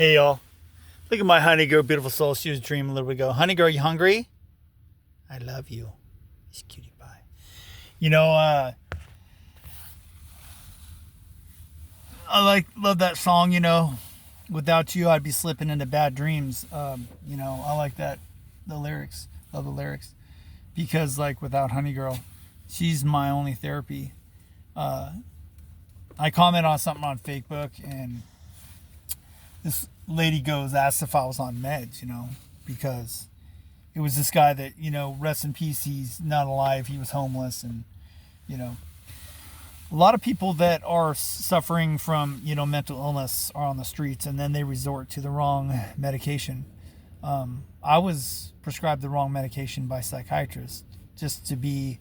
Hey y'all, look at my honey girl, beautiful soul. She was dreaming a little bit ago. Honey girl, you hungry? I love you. She's cutie pie. You know, love that song. Without you, I'd be slipping into bad dreams. I like that the lyrics. Love the lyrics because without honey girl, she's my only therapy. I comment on something on Facebook and this lady asks if I was on meds. Because it was this guy that rest in peace, he's not alive, he was homeless. And you know a lot of people that are suffering from mental illness are on the streets, and then they resort to the wrong medication. I was prescribed the wrong medication by psychiatrists just to be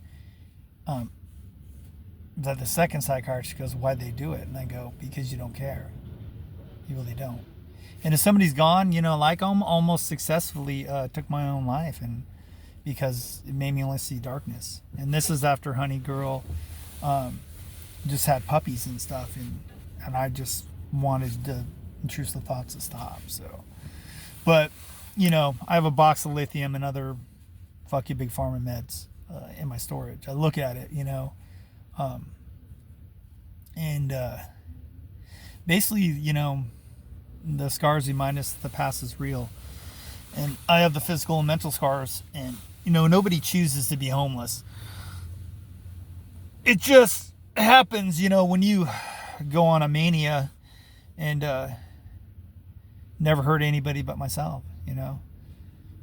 that the second psychiatrist goes, why'd they do it? And I go, because you don't care. You really don't. And if somebody's gone, like I'm almost successfully took my own life, and because it made me only see darkness. And this is after Honey Girl just had puppies and stuff, and I just wanted the intrusive thoughts to stop. So, but I have a box of lithium and other fuck you big pharma meds in my storage. I look at it, and basically, the scars remind us the past is real. And I have the physical and mental scars, and nobody chooses to be homeless. It just happens, when you go on a mania, and never hurt anybody but myself.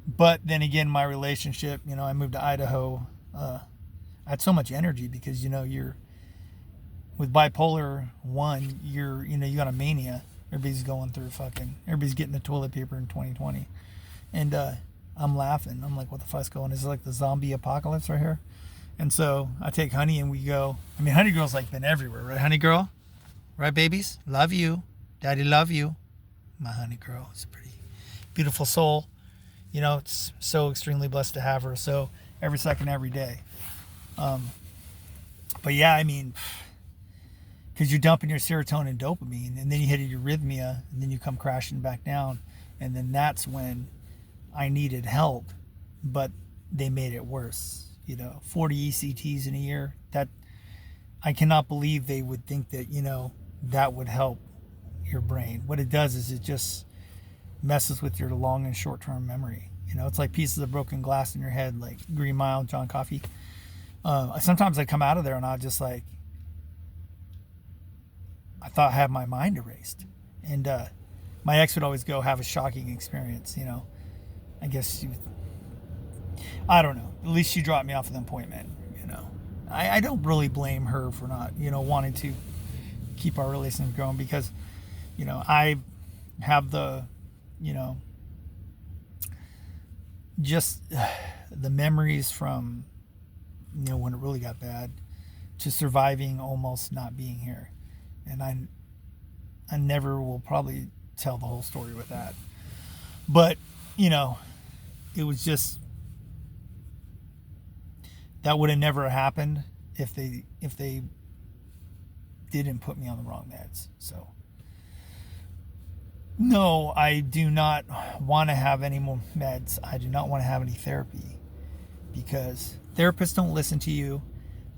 But then again, my relationship, I moved to Idaho. I had so much energy because you're with bipolar 1, you got a mania. Everybody's going through everybody's getting the toilet paper in 2020. And I'm laughing. I'm like, what the fuck's going on? Is it like the zombie apocalypse right here? And so I take Honey and we go. I mean, Honey Girl's been everywhere, right, Honey Girl? Right, babies? Love you. Daddy love you. My Honey Girl is a pretty beautiful soul. It's so extremely blessed to have her. So every second, every day. But yeah, I mean, because you're dumping your serotonin and dopamine, and then you hit a arrhythmia, and then you come crashing back down, and then that's when I needed help, but they made it worse. 40 ECTs in a year. That I cannot believe they would think that that would help your brain. What it does is it just messes with your long and short term memory. It's like pieces of broken glass in your head, like Green Mile, John Coffey. Sometimes I come out of there and I just I thought I had my mind erased. And my ex would always go, have a shocking experience. I guess I don't know. At least she dropped me off with an appointment. I don't really blame her for not, wanting to keep our relationship going, because, I have the, just the memories from, when it really got bad, to surviving almost not being here. And I never will probably tell the whole story with that. But, it was just, that would have never happened if they didn't put me on the wrong meds. So no, I do not want to have any more meds. I do not want to have any therapy, because therapists don't listen to you,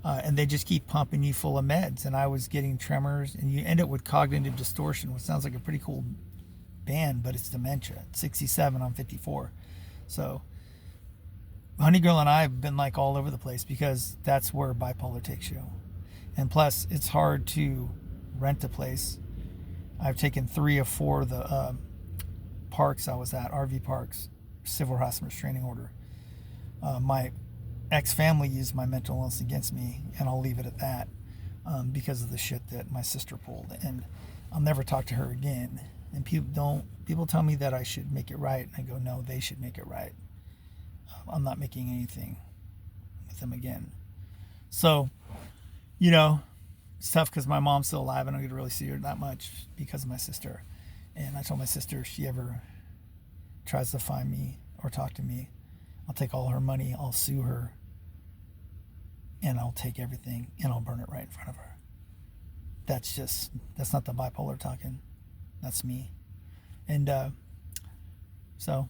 and they just keep pumping you full of meds. And I was getting tremors, and you end up with cognitive distortion, which sounds like a pretty cool band, but it's dementia. At 67, I'm 54. So Honey Girl and I have been all over the place, because that's where bipolar takes you. And plus, it's hard to rent a place. I've taken 3 of 4 of the parks I was at, RV parks, civil harassment restraining order. My ex-family used my mental illness against me, and I'll leave it at that, because of the shit that my sister pulled. And I'll never talk to her again. And people tell me that I should make it right, and I go, no, they should make it right. I'm not making anything with them again. So, it's tough because my mom's still alive. I don't get to really see her that much because of my sister. And I told my sister, if she ever tries to find me or talk to me, I'll take all her money, I'll sue her, and I'll take everything, and I'll burn it right in front of her. That's not the bipolar talking. That's me. And so,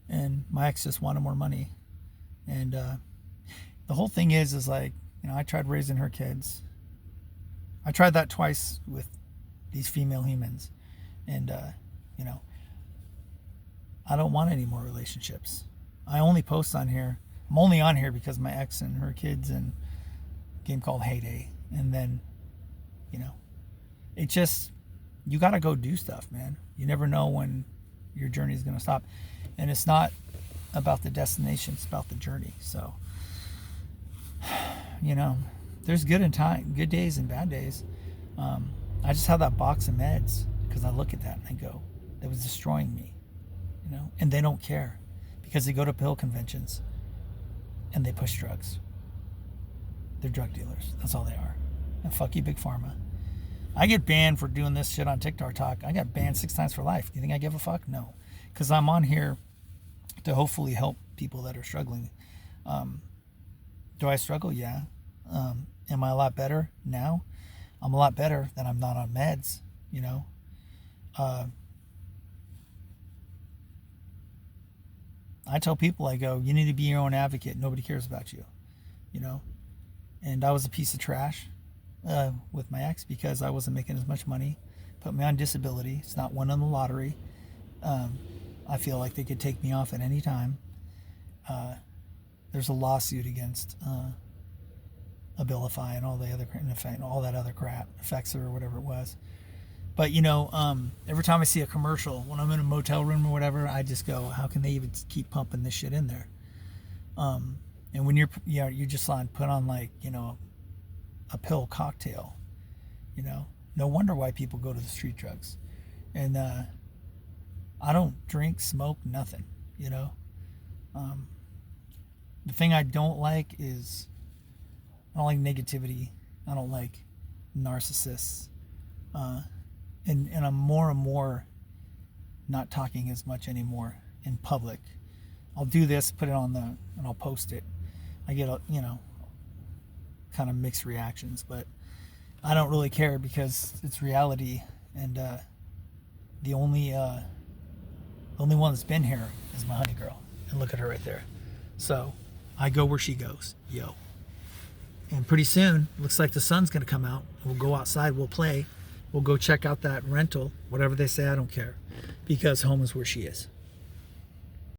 and my ex just wanted more money. And the whole thing is like, I tried raising her kids. I tried that twice with these female humans. And, I don't want any more relationships. I only post on here. I'm only on here because my ex and her kids and a game called Heyday. And then, it just, you got to go do stuff, man. You never know when your journey is going to stop. And it's not about the destination, it's about the journey. So, there's good days and bad days. I just have that box of meds because I look at that and I go, that was destroying me, and they don't care because they go to pill conventions and they push drugs. They're drug dealers. That's all they are. And fuck you, Big Pharma. I get banned for doing this shit on TikTok Talk. I got banned 6 times for life. Do you think I give a fuck? No. Because I'm on here to hopefully help people that are struggling. Do I struggle? Yeah. Am I a lot better now? I'm a lot better than I'm not on meds, I tell people, I go, you need to be your own advocate. Nobody cares about you, And I was a piece of trash with my ex because I wasn't making as much money. Put me on disability. It's not won in the lottery. I feel like they could take me off at any time. There's a lawsuit against Abilify and all the other and all that other crap, Effexor or whatever it was. But every time I see a commercial, when I'm in a motel room or whatever, I just go, how can they even keep pumping this shit in there? And when you're just put on like a pill cocktail, no wonder why people go to the street drugs. And I don't drink, smoke, nothing. The thing I don't like is I don't like negativity. I don't like narcissists. And I'm more and more not talking as much anymore in public. I'll do this, put it on and I'll post it. I get kind of mixed reactions, but I don't really care because it's reality. And the only one that's been here is my honey girl, and look at her right there. So I go where she goes, yo. And pretty soon, looks like the sun's gonna come out. We'll go outside, we'll play, we'll go check out that rental, whatever they say, I don't care, because home is where she is.